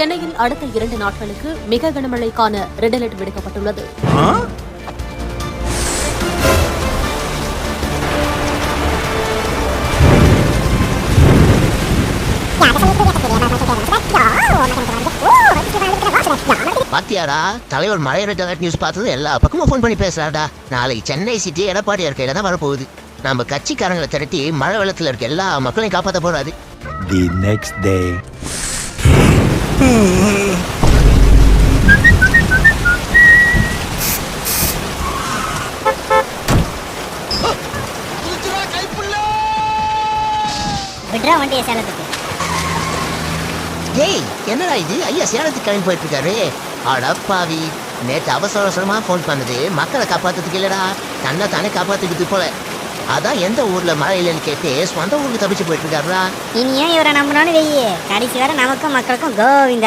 சென்னையில் அடுத்த 2 நாட்களுக்கு மிக கனமழைக்கான ரெட் அலர்ட் விடுக்கப்பட்டுள்ளது. பாத்தியாடா, தலைவர் மழை ரெட் அலர்ட் நியூஸ் பார்த்தது எல்லா பக்கமும் போன் பண்ணி பேசுறாடா. நாளைக்கு சென்னை சிட்டி எடப்பாடி கையில தான் வரப்போகுது. நம்ம கட்சிக்காரங்களை திரட்டி மழை வெள்ளத்துல இருக்க எல்லா மக்களையும் காப்பாற்ற போறாரு. The next day. விட்ரா வண்டியை சேலத்துக்கு. ஏய், என்னடா இது? ஐயா சேலத்துக்கு கிளம்பி போயிட்டு இருக்காரு. அடப்பாவி, நேற்று அவசர அவசரமா போன் பண்ணது மக்களை காப்பாத்துறதுக்கு இல்லடா, தன்னை தானே காப்பாத்துக்கிட்டு போல. அதான் எந்த ஊர்ல மழை இல்லைன்னு கேட்டு சொந்த ஊருக்கு தப்பிச்சு போயிட்டு இருக்காருடா. இனி ஏன் இவரை நம்பணும்னு வெய்ய, கடைசி வரை நமக்கும் மக்களுக்கும் கோவிந்தா.